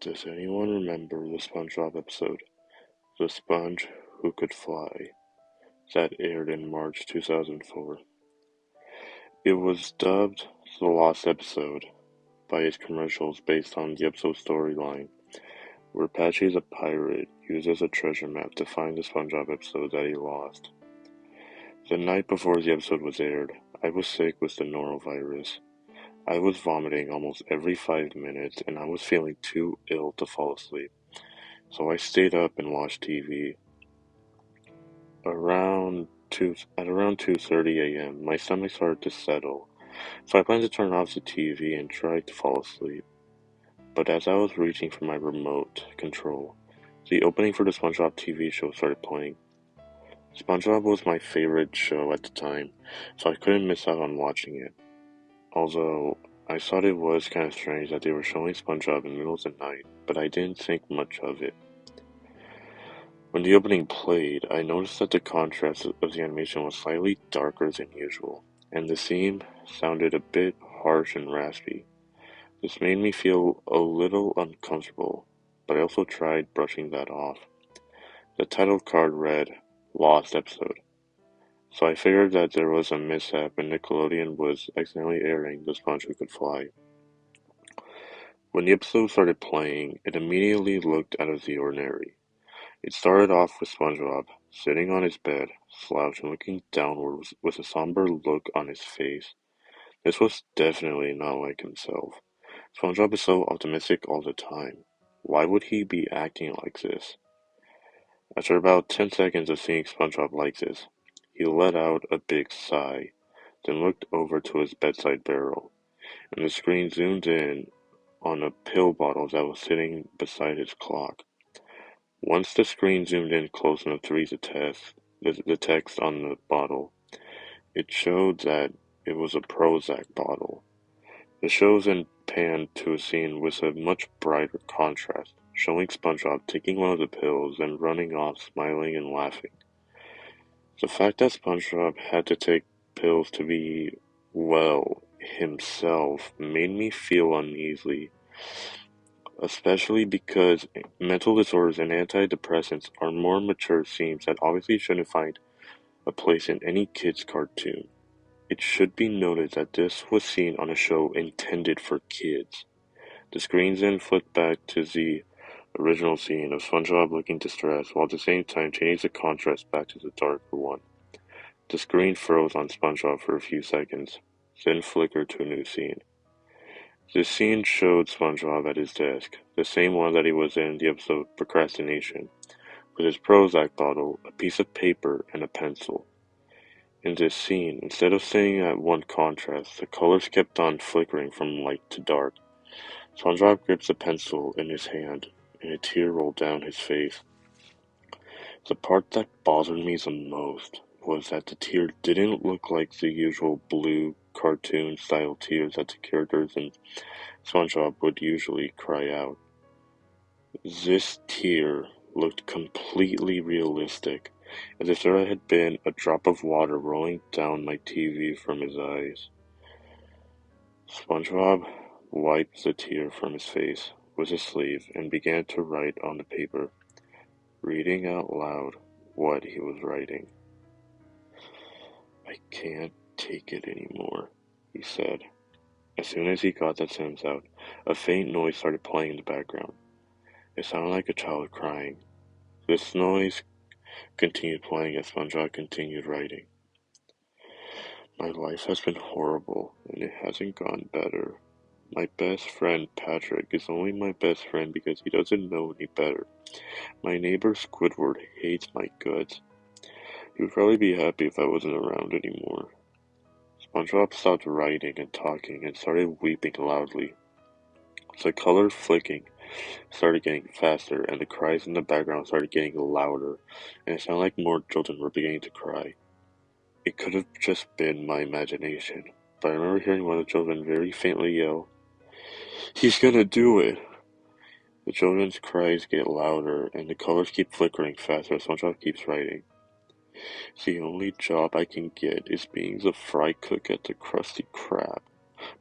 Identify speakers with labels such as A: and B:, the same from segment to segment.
A: Does anyone remember the SpongeBob episode, The Sponge Who Could Fly, that aired in March 2004? It was dubbed the Lost Episode by its commercials based on the episode storyline, where Patchy the pirate uses a treasure map to find the SpongeBob episode that he lost. The night before the episode was aired, I was sick with the norovirus. I was vomiting almost every 5 minutes, and I was feeling too ill to fall asleep. So I stayed up and watched TV. At around 2:30 a.m., my stomach started to settle, so I planned to turn off the TV and try to fall asleep. But as I was reaching for my remote control, the opening for the SpongeBob TV show started playing. SpongeBob was my favorite show at the time, so I couldn't miss out on watching it. Although, I thought it was kind of strange that they were showing SpongeBob in the middle of the night, but I didn't think much of it. When the opening played, I noticed that the contrast of the animation was slightly darker than usual, and the theme sounded a bit harsh and raspy. This made me feel a little uncomfortable, but I also tried brushing that off. The title card read, Lost Episode. So I figured that there was a mishap and Nickelodeon was accidentally airing The Sponge Who Could Fly. When the episode started playing, it immediately looked out of the ordinary. It started off with SpongeBob, sitting on his bed, slouched and looking downward with a somber look on his face. This was definitely not like himself. SpongeBob is so optimistic all the time. Why would he be acting like this? After about 10 seconds of seeing SpongeBob like this, he let out a big sigh, then looked over to his bedside barrel, and the screen zoomed in on a pill bottle that was sitting beside his clock. Once the screen zoomed in close enough to read the text on the bottle, it showed that it was a Prozac bottle. The show then panned to a scene with a much brighter contrast, showing SpongeBob taking one of the pills and running off smiling and laughing. The fact that SpongeBob had to take pills to be, well, himself made me feel uneasy, especially because mental disorders and antidepressants are more mature themes that obviously shouldn't find a place in any kid's cartoon. It should be noted that this was seen on a show intended for kids. The screen then flipped back to the original scene of SpongeBob looking distressed, while at the same time changing the contrast back to the darker one. The screen froze on SpongeBob for a few seconds, then flickered to a new scene. This scene showed SpongeBob at his desk, the same one that he was in the episode Procrastination, with his Prozac bottle, a piece of paper, and a pencil. In this scene, instead of staying at one contrast, the colors kept on flickering from light to dark. SpongeBob grips a pencil in his hand, and a tear rolled down his face. The part that bothered me the most was that the tear didn't look like the usual blue cartoon-style tears that the characters in SpongeBob would usually cry out. This tear looked completely realistic, as if there had been a drop of water rolling down my TV from his eyes. SpongeBob wiped the tear from his face with his sleeve and began to write on the paper, reading out loud what he was writing. I can't take it anymore, he said. As soon as he got that sentence out, a faint noise started playing in the background. It sounded like a child crying. This noise continued playing as SpongeBob continued writing. My life has been horrible, and it hasn't gone better. My best friend, Patrick, is only my best friend because he doesn't know any better. My neighbor, Squidward, hates my guts. He would probably be happy if I wasn't around anymore. SpongeBob stopped writing and talking and started weeping loudly. The color flicking started getting faster, and the cries in the background started getting louder, and it sounded like more children were beginning to cry. It could have just been my imagination, but I remember hearing one of the children very faintly yell, "He's gonna do it!" The children's cries get louder, and the colors keep flickering faster as SpongeBob keeps writing. The only job I can get is being the fry cook at the Krusty Krab.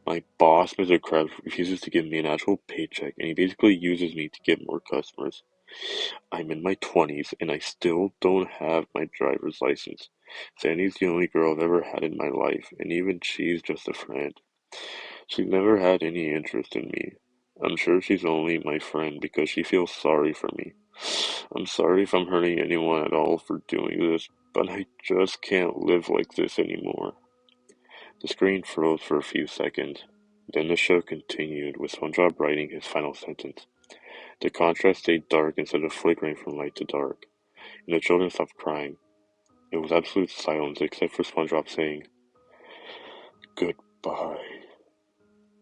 A: My boss, Mr. Krabs, refuses to give me an actual paycheck, and he basically uses me to get more customers. I'm in my 20s, and I still don't have my driver's license. Sandy's the only girl I've ever had in my life, and even she's just a friend. She's never had any interest in me. I'm sure she's only my friend because she feels sorry for me. I'm sorry if I'm hurting anyone at all for doing this, but I just can't live like this anymore. The screen froze for a few seconds. Then the show continued, with SpongeBob writing his final sentence. The contrast stayed dark instead of flickering from light to dark, and the children stopped crying. It was absolute silence except for SpongeBob saying, "Goodbye."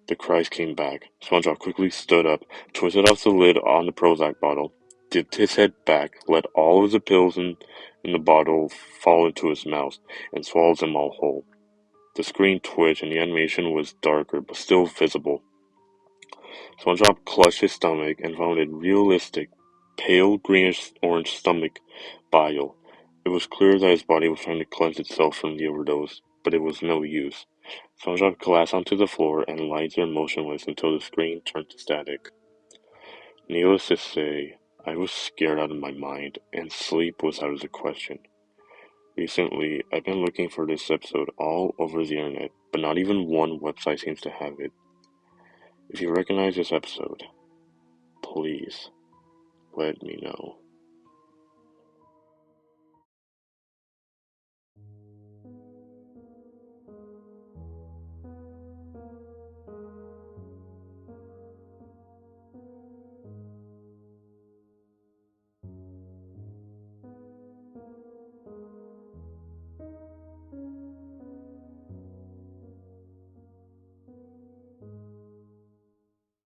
A: The cries came back. SpongeBob quickly stood up, twisted off the lid on the Prozac bottle, dipped his head back, let all of the pills in the bottle fall into his mouth, and swallowed them all whole. The screen twitched and the animation was darker but still visible. SpongeBob clutched his stomach and vomited realistic, pale greenish-orange stomach bile. It was clear that his body was trying to cleanse itself from the overdose, but it was no use. SpongeBob collapsed onto the floor and lay there motionless until the screen turned to static. Needless to say, I was scared out of my mind, and sleep was out of the question. Recently, I've been looking for this episode all over the internet, but not even one website seems to have it. If you recognize this episode, please let me know.